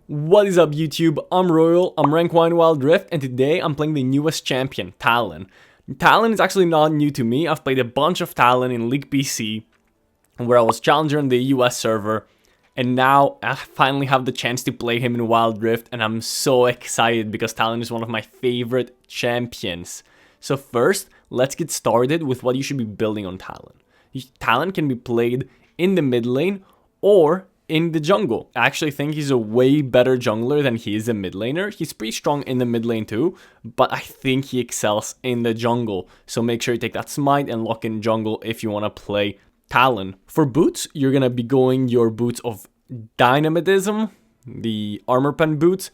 What is up YouTube? I'm Royal, I'm rank 1 Wild Rift, and today I'm playing the newest champion, Talon. Talon is actually not new to me. I've played a bunch of Talon in League PC, where I was challenger on the US server, and now I finally have the chance to play him in Wild Rift, and I'm so excited because Talon is one of my favorite champions. So first, let's get started with what you should be building on Talon. Talon can be played in the mid lane or in the jungle. I actually think he's a way better jungler than he is a mid laner. He's pretty strong in the mid lane too, but I think he excels in the jungle. So make sure you take that smite and lock in jungle if you want to play Talon. For boots, you're going to be going your boots of dynamism, the armor pen boots.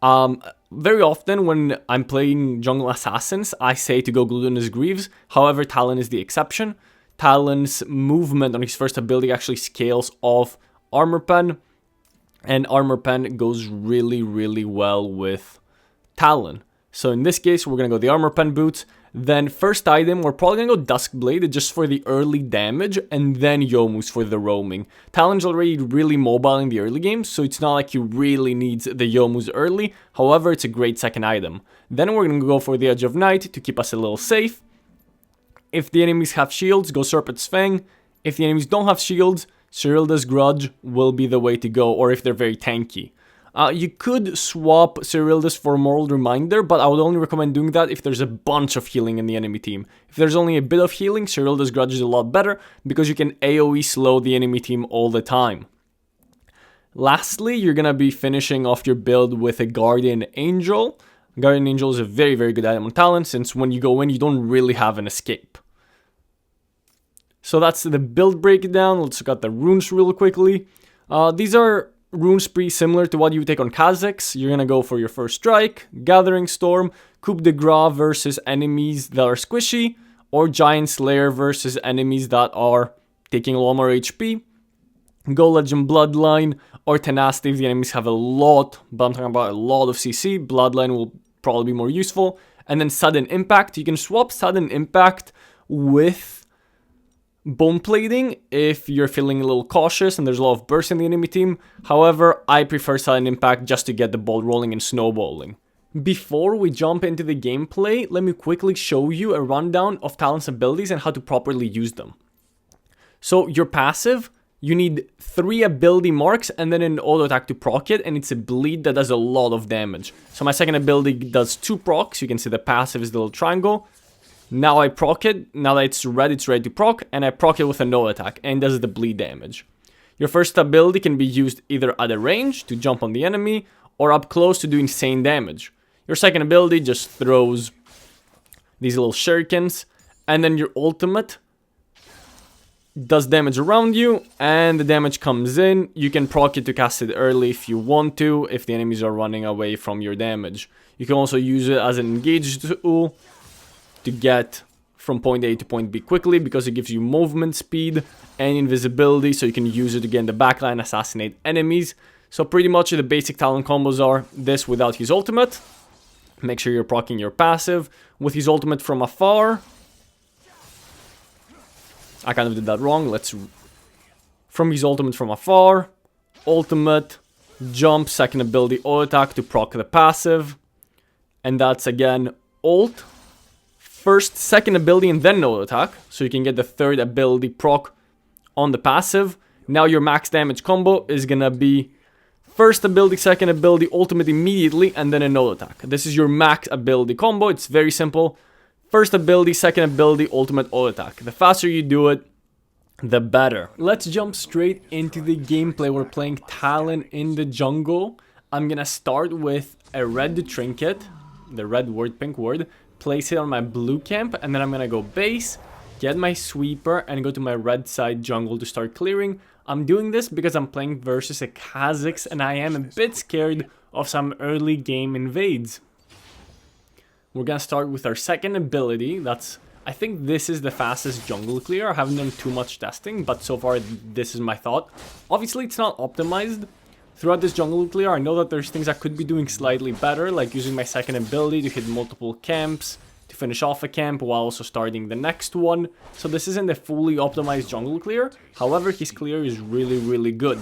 Very often when I'm playing jungle assassins, I say to go Glutinous Greaves. However, Talon is the exception. Talon's movement on his first ability actually scales off armor pen, and armor pen goes really well with Talon. So in this case, we're gonna go the armor pen boots. Then first item, we're probably gonna go Duskblade just for the early damage, and then Youmuu's for the roaming. Talon's already really mobile in the early game, so it's not like you really need the Youmuu's early. However, it's a great second item. Then we're gonna go for the Edge of Night to keep us a little safe. If the enemies have shields, go Serpent's Fang. If the enemies don't have shields, Cyrilda's Grudge will be the way to go, or if they're very tanky. You could swap Cyrilda's for Moral Reminder, but I would only recommend doing that if there's a bunch of healing in the enemy team. If there's only a bit of healing, Cyrilda's Grudge is a lot better, because you can AoE slow the enemy team all the time. Lastly, you're gonna be finishing off your build with a Guardian Angel. Guardian Angel is a very good item on Talon, since when you go in, you don't really have an escape. So that's the build breakdown. Let's look at the runes real quickly. These are runes pretty similar to what you would take on Kha'Zix. You're gonna go for your first strike, Gathering Storm, Coup de Grace versus enemies that are squishy, or Giant Slayer versus enemies that are taking a lot more HP. Go Legend Bloodline or Tenacity if the enemies have a lot, but I'm talking about a lot of CC. Bloodline will probably be more useful. And then Sudden Impact. You can swap Sudden Impact with Bone Plating if you're feeling a little cautious and there's a lot of burst in the enemy team. However, I prefer Sudden Impact just to get the ball rolling and snowballing. Before we jump into the gameplay, let me quickly show you a rundown of Talon's abilities and how to properly use them. So your passive, you need 3 ability marks and then an auto attack to proc it, and it's a bleed that does a lot of damage. So my second ability does 2 procs. You can see the passive is the little triangle. Now I proc it, now that it's ready to proc, and I proc it with a no attack, and does the bleed damage. Your first ability can be used either at a range to jump on the enemy, or up close to do insane damage. Your second ability just throws these little shurikens, and then your ultimate does damage around you, and the damage comes in. You can proc it to cast it early if you want to, if the enemies are running away from your damage. You can also use it as an engage tool to get from point A to point B quickly, because it gives you movement speed and invisibility, so you can use it to get in the backline, assassinate enemies. So pretty much the basic Talon combos are this without his ultimate. Make sure you're proccing your passive. With his ultimate from afar, I kind of did that wrong. From his ultimate from afar, ultimate, jump, second ability, auto attack to proc the passive. And that's again ult, first, second ability, and then no attack. So you can get the third ability proc on the passive. Now your max damage combo is gonna be first ability, second ability, ultimate immediately, and then a no attack. This is your max ability combo. It's very simple. First ability, second ability, ultimate, auto attack. The faster you do it, the better. Let's jump straight into the gameplay. We're playing Talon in the jungle. I'm gonna start with a red trinket, the red word, pink word. Place it on my blue camp, and then I'm gonna go base, get my sweeper, and go to my red side jungle to start clearing. I'm doing this because I'm playing versus a Kha'Zix, and I am a bit scared of some early game invades. We're gonna start with our second ability. I think this is the fastest jungle clear. I haven't done too much testing, but so far this is my thought. Obviously it's not optimized. Throughout this jungle clear, I know that there's things I could be doing slightly better, like using my second ability to hit multiple camps, to finish off a camp while also starting the next one. So this isn't a fully optimized jungle clear. However, his clear is really good.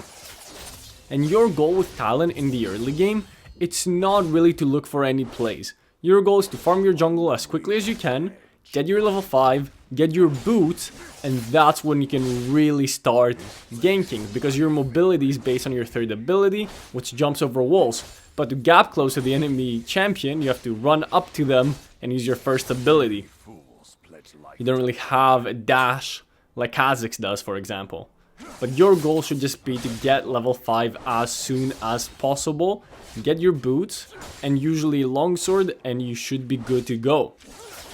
And your goal with Talon in the early game, it's not really to look for any plays. Your goal is to farm your jungle as quickly as you can, get your level 5, get your boots, and that's when you can really start ganking, because your mobility is based on your third ability, which jumps over walls. But to gap close to the enemy champion, you have to run up to them and use your first ability. You don't really have a dash like Kha'Zix does, for example. But your goal should just be to get level 5 as soon as possible, get your boots, and usually longsword, and you should be good to go.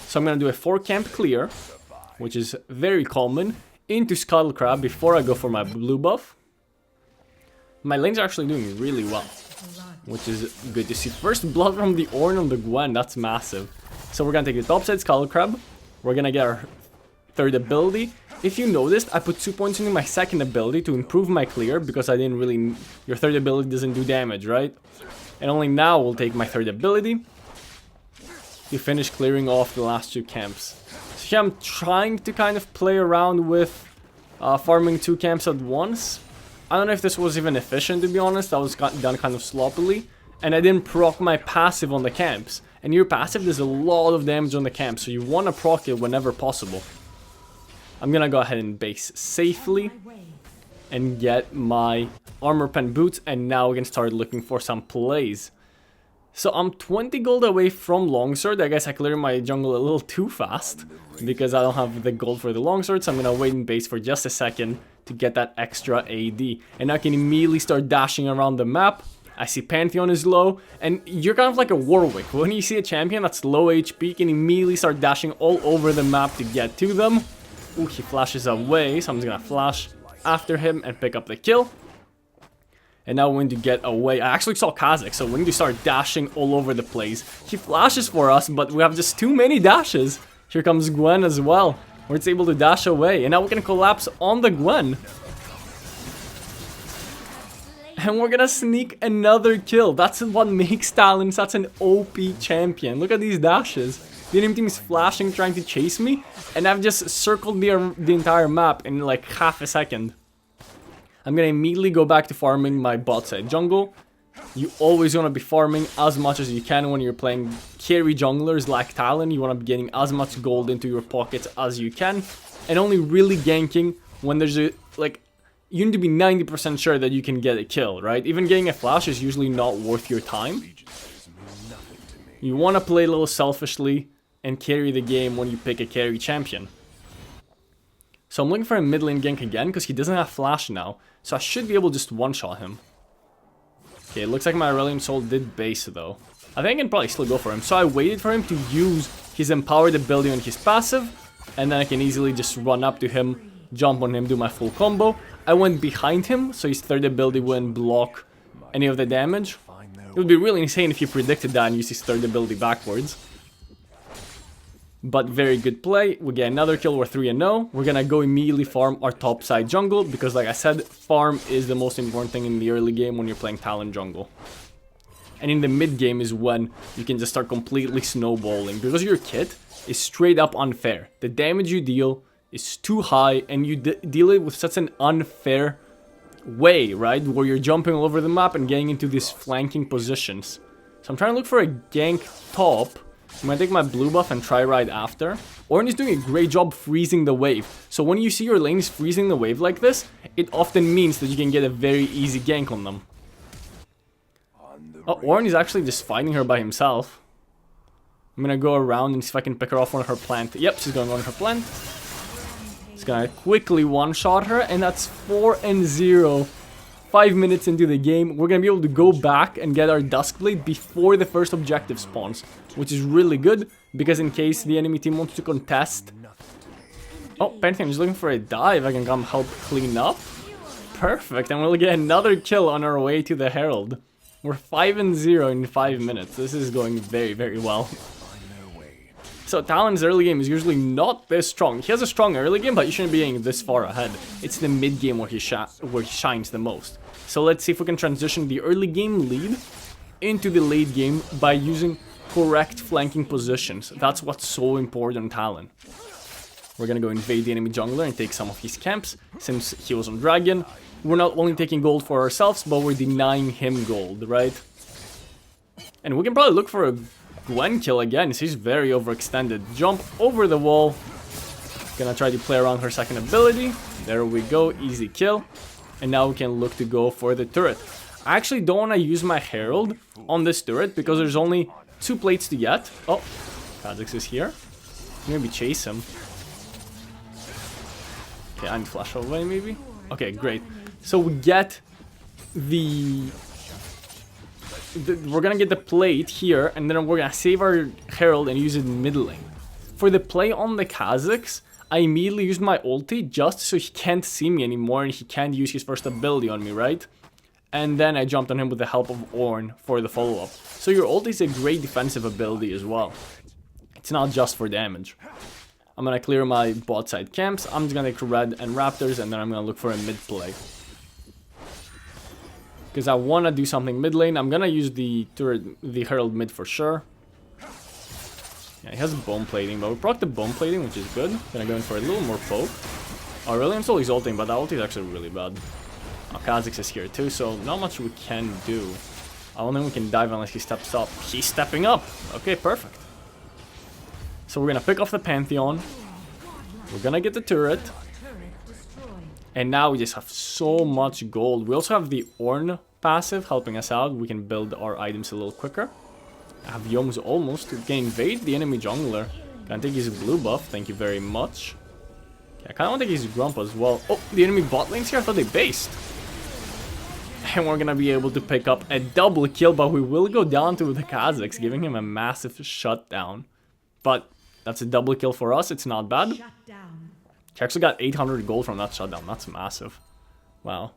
So I'm gonna do a 4 camp clear, which is very common, into Scuttle Crab before I go for my blue buff. My lanes are actually doing really well, which is good to see. First blood from the Ornn on the Gwen, that's massive. So we're gonna take the topside Scuttle Crab, we're gonna get our third ability. If you noticed, I put 2 points into my second ability to improve my clear, because I didn't really... Your third ability doesn't do damage, right? And only now we'll take my third ability to finish clearing off the last 2 camps. So here I'm trying to kind of play around with farming 2 camps at once. I don't know if this was even efficient, to be honest. That was done kind of sloppily. And I didn't proc my passive on the camps. And your passive does a lot of damage on the camp, so you want to proc it whenever possible. I'm gonna go ahead and base safely and get my armor pen boots, and now we can start looking for some plays. So I'm 20 gold away from longsword. I guess I cleared my jungle a little too fast because I don't have the gold for the longsword, so I'm gonna wait in base for just a second to get that extra AD. And I can immediately start dashing around the map. I see Pantheon is low, and you're kind of like a Warwick. When you see a champion that's low HP, you can immediately start dashing all over the map to get to them. Ooh, he flashes away, so I'm just gonna flash after him and pick up the kill. And now we need to get away. I actually saw Kha'Zix, so we need to start dashing all over the place. He flashes for us, but we have just too many dashes. Here comes Gwen as well, where it's able to dash away. And now we can collapse on the Gwen. And we're gonna sneak another kill. That's what makes Talon such an OP champion. Look at these dashes. The enemy team is flashing, trying to chase me, and I've just circled the entire map in like half a second. I'm gonna immediately go back to farming my bot side jungle. You always wanna be farming as much as you can when you're playing carry junglers like Talon. You wanna be getting as much gold into your pockets as you can, and only really ganking when there's a, like, you need to be 90% sure that you can get a kill, right? Even getting a flash is usually not worth your time. You wanna play a little selfishly and carry the game when you pick a carry champion. So I'm looking for a mid lane gank again, because he doesn't have flash now. So I should be able to just one-shot him. Okay, it looks like my Aurelion Soul did base though. I think I can probably still go for him. So I waited for him to use his empowered ability on his passive, and then I can easily just run up to him, jump on him, do my full combo. I went behind him, so his third ability wouldn't block any of the damage. It would be really insane if you predicted that and used his third ability backwards. But very good play. We get another kill. We're 3-0. We're gonna go immediately farm our top side jungle, because like I said, farm is the most important thing in the early game when you're playing Talon jungle. And in the mid game is when you can just start completely snowballing, because your kit is straight up unfair. The damage you deal is too high, and you deal it with such an unfair way, right? Where you're jumping all over the map and getting into these flanking positions. So I'm trying to look for a gank top. I'm gonna take my blue buff and try right after. Ornn is doing a great job freezing the wave. So when you see your lanes freezing the wave like this, it often means that you can get a very easy gank on them. Oh, Ornn is actually just fighting her by himself. I'm gonna go around and see if I can pick her off on her plant. Yep, she's going on her plant. Just gonna quickly one-shot her, and that's 4-0. 5 minutes into the game, we're gonna be able to go back and get our Duskblade before the first objective spawns, which is really good, because in case the enemy team wants to contest... Oh, Pantheon is looking for a dive. I can come help clean up. Perfect, and we'll get another kill on our way to the Herald. We're 5-0 in 5 minutes. This is going very, very well. So Talon's early game is usually not this strong. He has a strong early game, but you shouldn't be getting this far ahead. It's the mid game where he shines the most. So let's see if we can transition the early game lead into the late game by using correct flanking positions. That's what's so important in Talon. We're gonna go invade the enemy jungler and take some of his camps, since he was on Dragon. we're not only taking gold for ourselves, but we're denying him gold, right? And we can probably look for a Gwen kill again. She's very overextended. Jump over the wall. Gonna try to play around her second ability. There we go, easy kill. And now we can look to go for the turret. I actually don't want to use my Herald on this turret because there's only 2 plates to get. Oh, Kha'Zix is here. Maybe chase him. Okay, I need to flash away maybe. Okay, great. So we get we're gonna get the plate here, and then we're gonna save our Herald and use it in mid lane. For the play on the Kha'Zix, I immediately used my ulti just so he can't see me anymore and he can't use his first ability on me, right? And then I jumped on him with the help of Ornn for the follow-up. So your ulti is a great defensive ability as well. It's not just for damage. I'm gonna clear my bot side camps. I'm just gonna take red and raptors, and then I'm gonna look for a mid play. Because I wanna do something mid lane. I'm gonna use the turret, the Herald mid for sure. Yeah, he has bone plating, but we proc the bone plating, which is good. Gonna go in for a little more poke. Oh, really? I'm still ulting, but that ulti is actually really bad. Oh, Kha'Zix is here too, so not much we can do. I don't think we can dive unless he steps up. He's stepping up! Okay, perfect. So we're gonna pick off the Pantheon. We're gonna get the turret. And now we just have so much gold. We also have the Ornn passive helping us out. We can build our items a little quicker. I have Yomu's almost. We can invade the enemy jungler. Can I take his blue buff? Thank you very much. Okay, I kinda want to take his Grump as well. Oh, the enemy bot lane's here? I thought they based. And we're gonna be able to pick up a double kill, but we will go down to the Kha'Zix, giving him a massive shutdown. But that's a double kill for us, it's not bad. He actually got 800 gold from that shutdown, that's massive. Wow.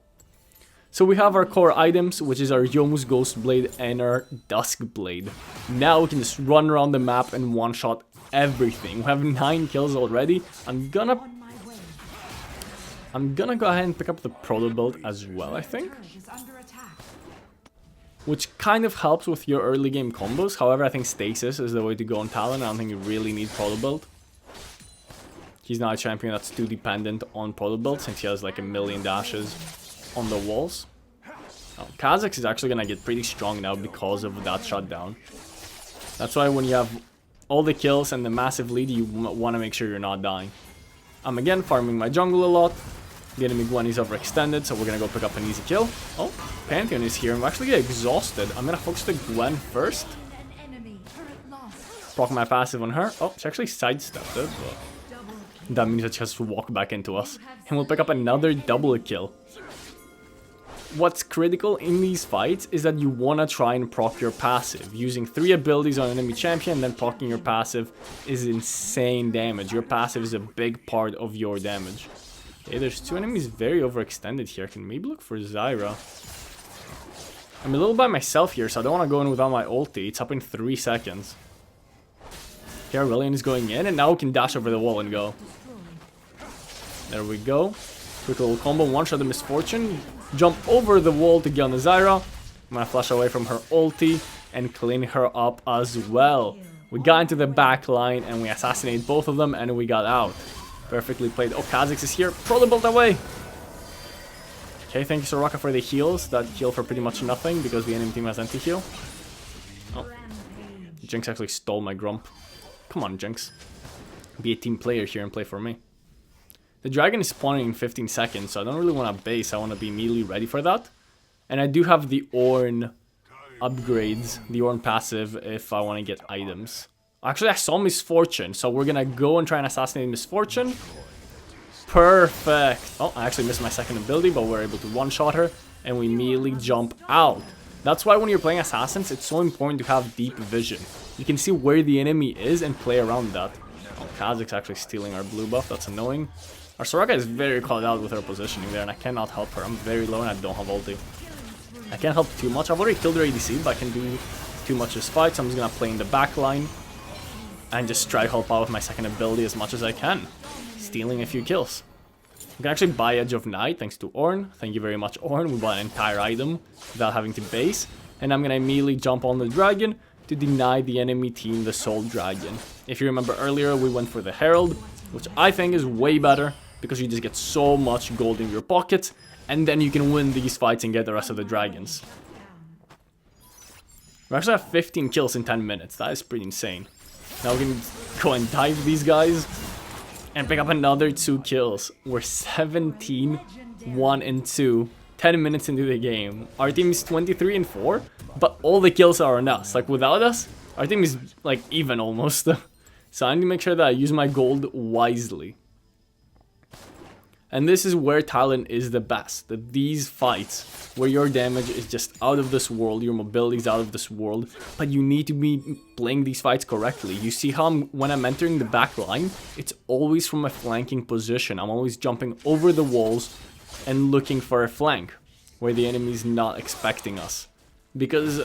So we have our core items, which is our Yomu's Ghost Blade and our Dusk Blade. Now we can just run around the map and one-shot everything. We have 9 kills already. I'm gonna go ahead and pick up the Proto build as well, I think. Which kind of helps with your early game combos. However, I think Stasis is the way to go on Talon. I don't think you really need Proto build. He's not a champion that's too dependent on Proto build since he has like a million dashes on the walls. Oh, Kha'Zix is actually gonna get pretty strong now because of that shutdown. That's why when you have all the kills and the massive lead, you want to make sure you're not dying. I'm again farming my jungle a lot. The enemy Gwen is overextended, so we're gonna go pick up an easy kill. Oh, Pantheon is here. I'm actually getting exhausted. I'm gonna focus the Gwen first. Proc my passive on her. Oh, she actually sidestepped it, but that means that she has to walk back into us. And we'll pick up another double kill. What's critical in these fights is that you want to try and proc your passive. Using 3 abilities on an enemy champion, then procking your passive is insane damage. Your passive is a big part of your damage. Okay, there's 2 enemies very overextended here. I can maybe look for Zyra. I'm a little by myself here, so I don't want to go in without my ulti. It's up in 3 seconds. Okay, Aurelion is going in, and now we can dash over the wall and go. There we go. Quick little combo, one-shot the Misfortune. Jump over the wall to get on the Zyra. I'm gonna flash away from her ulti and clean her up as well. We got into the back line and we assassinated both of them and we got out. Perfectly played. Oh, Kha'Zix is here. Proto build away. Okay, thank you, Soraka, for the heals. That heal for pretty much nothing because the enemy team has anti-heal. Oh. Jinx actually stole my Grump. Come on, Jinx. Be a team player here and play for me. The dragon is spawning in 15 seconds, so I don't really want to base. I want to be immediately ready for that. And I do have the Ornn upgrades, the Ornn passive, if I want to get items. Actually, I saw Misfortune, so we're going to go and try and assassinate Misfortune. Perfect. Oh, I actually missed my second ability, but we're able to one-shot her, and we immediately jump out. That's why when you're playing Assassins, it's so important to have deep vision. You can see where the enemy is and play around that. Oh, Kha'Zix actually stealing our blue buff. That's annoying. Our Soraka is very caught out with her positioning there, and I cannot help her. I'm very low and I don't have ulti. I can't help too much. I've already killed her ADC, but I can do too much this fight, so I'm just gonna play in the back line and just try to help out with my second ability as much as I can. Stealing a few kills. We can actually buy Edge of Night thanks to Ornn. Thank you very much, Ornn. We bought an entire item without having to base. And I'm gonna immediately jump on the dragon to deny the enemy team the Soul Dragon. If you remember earlier, we went for the Herald, which I think is way better because you just get so much gold in your pockets And then you can win these fights and get the rest of the dragons. We actually have 15 kills in 10 minutes. That is pretty insane. Now we can go and dive these guys and pick up another 2 kills. We're 17, 1 and 2. 10 minutes into the game. Our team is 23 and 4, but all the kills are on us. Like without us, our team is like even almost. So I need to make sure that I use my gold wisely. And this is where Talon is the best. That these fights, where your damage is just out of this world, your mobility is out of this world, but you need to be playing these fights correctly. You see how when I'm entering the back line, it's always from a flanking position. I'm always jumping over the walls and looking for a flank, where the enemy is not expecting us. Because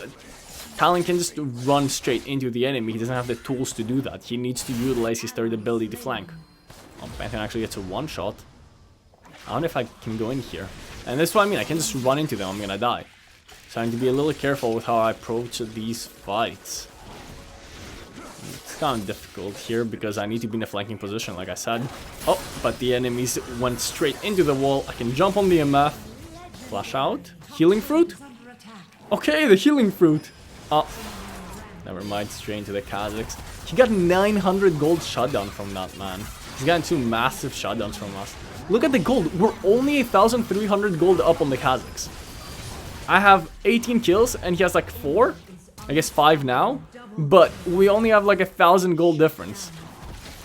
Talon can just run straight into the enemy, he doesn't have the tools to do that. He needs to utilize his third ability to flank. Oh, Pantheon actually gets a one-shot. I don't know if I can go in here. And that's what I mean, I can just run into them, I'm gonna die. So I need to be a little careful with how I approach these fights. It's kind of difficult here because I need to be in a flanking position, like I said. Oh, but the enemies went straight into the wall. I can jump on the MF. Flash out. Healing fruit? Okay, the healing fruit. Oh, never mind, straight into the Kazakhs. He got 900 gold shutdown from that, man. He's gotten 2 massive shutdowns from us. Look at the gold. We're only 1,300 gold up on the Kazakhs. I have 18 kills and he has like 4. I guess 5 now. But we only have like 1,000 gold difference.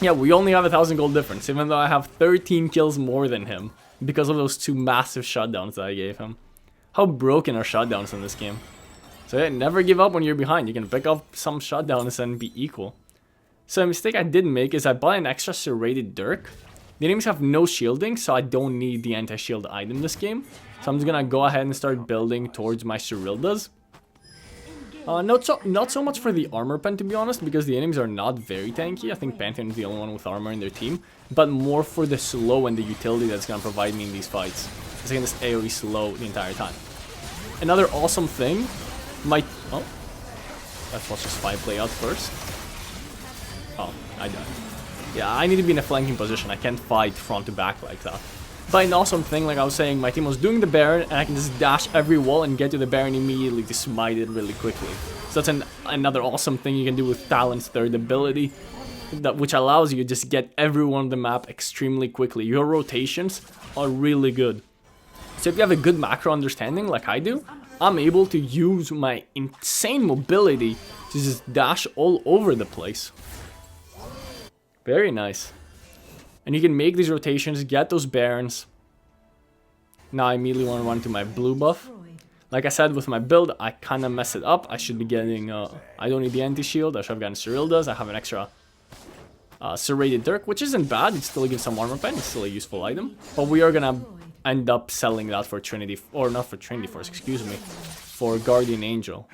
Yeah, we only have 1,000 gold difference, even though I have 13 kills more than him. Because of those 2 massive shutdowns that I gave him. How broken are shutdowns in this game? So yeah, never give up when you're behind. You can pick up some shutdowns and be equal. So a mistake I did make is I bought an extra serrated dirk. The enemies have no shielding, so I don't need the anti-shield item this game. So I'm just gonna go ahead and start building towards my Cerildas. Not so much for the armor pen, to be honest, because the enemies are not very tanky. I think Pantheon is the only one with armor in their team. But more for the slow and the utility that's gonna provide me in these fights. Because I can just AoE slow the entire time. Another awesome thing might... Oh. Let's watch this fight play out first. Oh, I died. Yeah, I need to be in a flanking position. I can't fight front to back like that. But an awesome thing, like I was saying, my team was doing the Baron, and I can just dash every wall and get to the Baron immediately to smite it really quickly. So that's another awesome thing you can do with Talon's third ability, which allows you to just get everyone on the map extremely quickly. Your rotations are really good. So if you have a good macro understanding, like I do, I'm able to use my insane mobility to just dash all over the place. Very nice. And you can make these rotations, get those Barons. Now I immediately want to run to my blue buff. Like I said, with my build, I kind of mess it up. I should be getting... I don't need the anti-shield. I should have gotten Cerildas. I have an extra serrated dirk, which isn't bad. It still gives some armor pen. It's still a useful item. But we are going to end up selling that for Trinity... Or not for Trinity Force, excuse me. For Guardian Angel.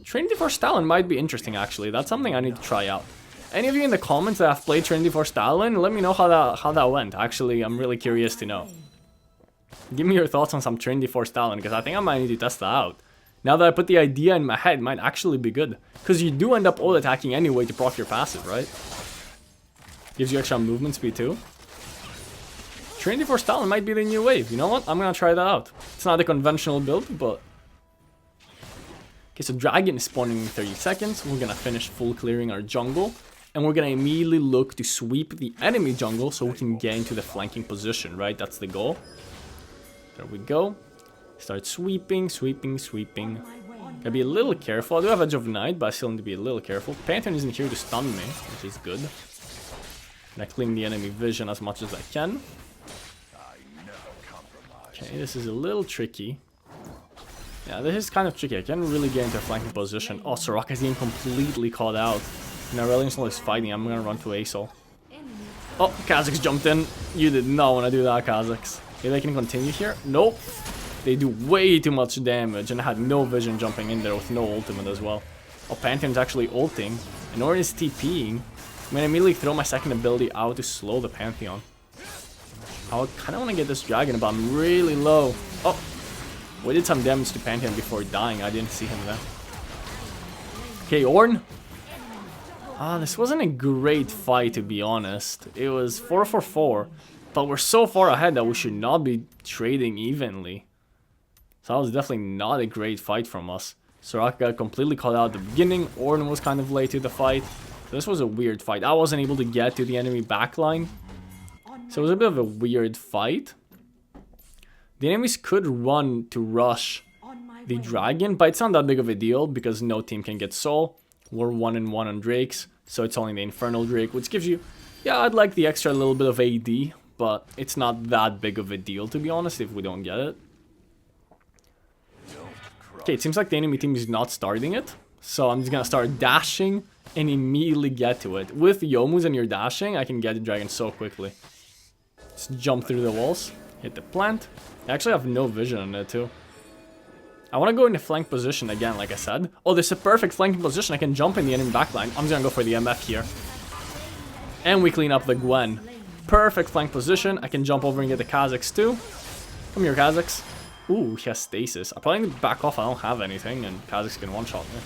Trinity Force Talon might be interesting, actually. That's something I need to try out. Any of you in the comments that have played Trinity Force Talon, let me know how that went. Actually, I'm really curious to know. Give me your thoughts on some Trinity Force Talon, because I think I might need to test that out. Now that I put the idea in my head, it might actually be good. Because you do end up all attacking anyway to proc your passive, right? Gives you extra movement speed too. Trinity Force Talon might be the new wave. You know what? I'm gonna try that out. It's not a conventional build, but... Okay, so Dragon is spawning in 30 seconds. We're gonna finish full clearing our jungle. And we're gonna immediately look to sweep the enemy jungle so we can get into the flanking position, right? That's the goal. There we go. Start sweeping, sweeping, sweeping. Gotta be a little careful. I do have Edge of Night, but I still need to be a little careful. Pantheon isn't here to stun me, which is good. And I clean the enemy vision as much as I can. Okay, this is a little tricky. Yeah, this is kind of tricky. I can't really get into a flanking position. Oh, Soraka's getting completely caught out. Now Aurelion is fighting. I'm gonna run to Asol. Oh, Kazakhs jumped in. You did not want to do that, Kazakhs. Okay, they can continue here. Nope. They do way too much damage, and I had no vision jumping in there with no ultimate as well. Oh, Pantheon's actually ulting. And Orin is TPing. I'm gonna immediately throw my second ability out to slow the Pantheon. I kind of want to get this dragon, but I'm really low. Oh, we did some damage to Pantheon before dying. I didn't see him there. Okay, Ornn. This wasn't a great fight, to be honest. It was 4-4-4. But we're so far ahead that we should not be trading evenly. So that was definitely not a great fight from us. Soraka got completely caught out at the beginning. Ornn was kind of late to the fight. So this was a weird fight. I wasn't able to get to the enemy backline. So it was a bit of a weird fight. The enemies could run to rush the dragon, but it's not that big of a deal because no team can get soul. We're 1-1 on Drakes, so it's only the Infernal Drake, which gives you... Yeah, I'd like the extra little bit of AD, but it's not that big of a deal, to be honest, if we don't get it. Okay, it seems like the enemy team is not starting it, so I'm just gonna start dashing and immediately get to it. With Youmu's and your dashing, I can get the dragon so quickly. Just jump through the walls, hit the plant. I actually have no vision on it, too. I want to go into flank position again, like I said. Oh, this is a perfect flanking position. I can jump in the enemy backline. I'm just going to go for the MF here. And we clean up the Gwen. Perfect flank position. I can jump over and get the Kazakhs too. Come here, Kazakhs. Ooh, he has stasis. I probably need to back off. I don't have anything, and Kazakhs can one-shot me.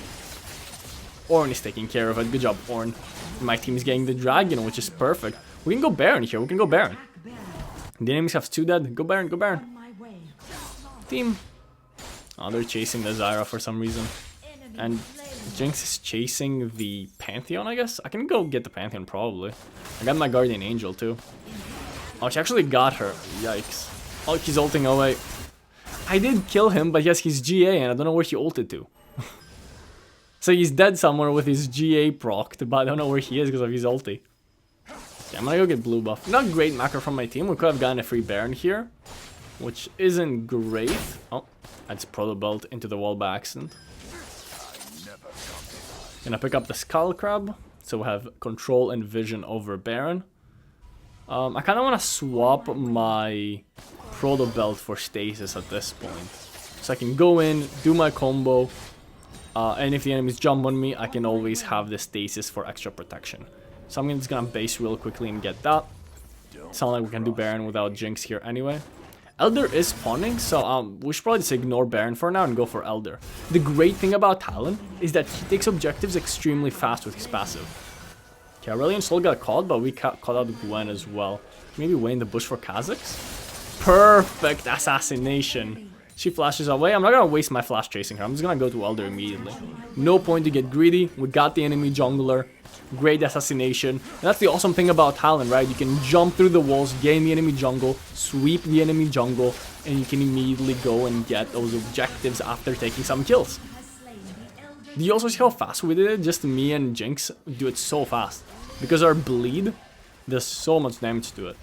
Ornn is taking care of it. Good job, Ornn. My team is getting the dragon, which is perfect. We can go Baron here. We can go Baron. The enemies have 2 dead. Go Baron, go Baron. Team. Oh, they're chasing the Zyra for some reason. And Jinx is chasing the Pantheon, I guess? I can go get the Pantheon, probably. I got my Guardian Angel, too. Oh, she actually got her. Yikes. Oh, he's ulting away. I did kill him, but yes, he's GA, and I don't know where he ulted to. So he's dead somewhere with his GA procced, but I don't know where he is because of his ulti. Okay, I'm gonna go get blue buff. Not great macro from my team. We could have gotten a free Baron here, which isn't great. Oh, I just proto belt into the wall by accident. Gonna pick up the Skull Crab, so we have control and vision over Baron. I kind of want to swap my proto belt for stasis at this point, so I can go in, do my combo, and if the enemies jump on me, I can always have the stasis for extra protection. So I'm just gonna base real quickly and get that. Sound like we can do Baron without Jinx here anyway. Elder is spawning, so we should probably just ignore Baron for now and go for Elder. The great thing about Talon is that he takes objectives extremely fast with his passive. Okay, Aurelion Soul got caught, but we caught out Gwen as well. Maybe wait in the bush for Kazakhs? Perfect assassination. She flashes away. I'm not gonna waste my flash chasing her. I'm just gonna go to Elder immediately. No point to get greedy. We got the enemy jungler. Great assassination. And that's the awesome thing about Talon, right? You can jump through the walls, gain the enemy jungle, sweep the enemy jungle, and you can immediately go and get those objectives after taking some kills. Do you also see how fast we did it? Just me and Jinx do it so fast. Because our bleed does so much damage to it.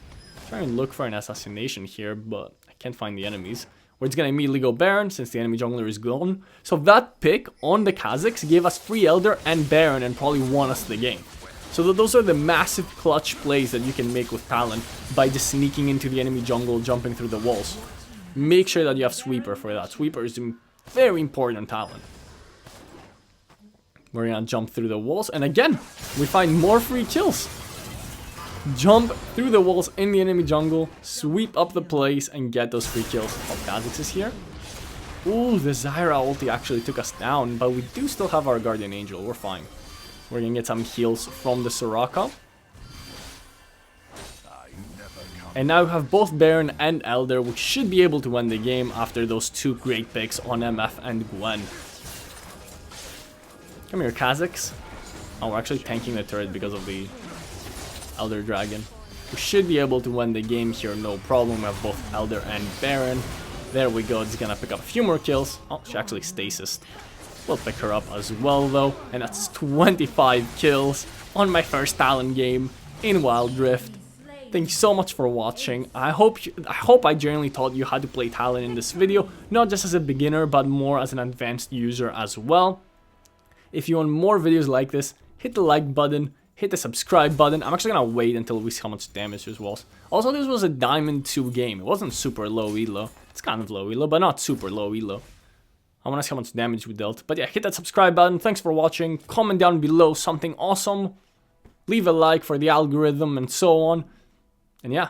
Try and look for an assassination here, but I can't find the enemies. We're just gonna immediately go Baron since the enemy jungler is gone. So that pick on the Kazakhs gave us free Elder and Baron and probably won us the game. So those are the massive clutch plays that you can make with Talon by just sneaking into the enemy jungle, jumping through the walls. Make sure that you have Sweeper for that. Sweeper is very important on Talon. We're gonna jump through the walls, and again, we find more free kills. Jump through the walls in the enemy jungle, sweep up the place, and get those free kills. Oh, Kha'Zix is here. Ooh, the Zyra ulti actually took us down, but we do still have our Guardian Angel. We're fine. We're gonna get some heals from the Soraka. And now we have both Baron and Elder, which should be able to win the game after those 2 great picks on MF and Gwen. Come here, Kazakhs. Oh, we're actually tanking the turret because of the Elder Dragon. We should be able to win the game here, no problem. We have both Elder and Baron. There we go, it's gonna pick up a few more kills. Oh, she actually stasis. We'll pick her up as well though. And that's 25 kills on my first Talon game in Wild Rift. Thank you so much for watching. I hope I genuinely taught you how to play Talon in this video, not just as a beginner, but more as an advanced user as well. If you want more videos like this, hit the like button, hit the subscribe button. I'm actually gonna wait until we see how much damage this was. Also, this was a Diamond 2 game. It wasn't super low elo. It's kind of low elo, but not super low elo. I wanna see how much damage we dealt. But yeah, hit that subscribe button. Thanks for watching. Comment down below something awesome. Leave a like for the algorithm and so on. And yeah,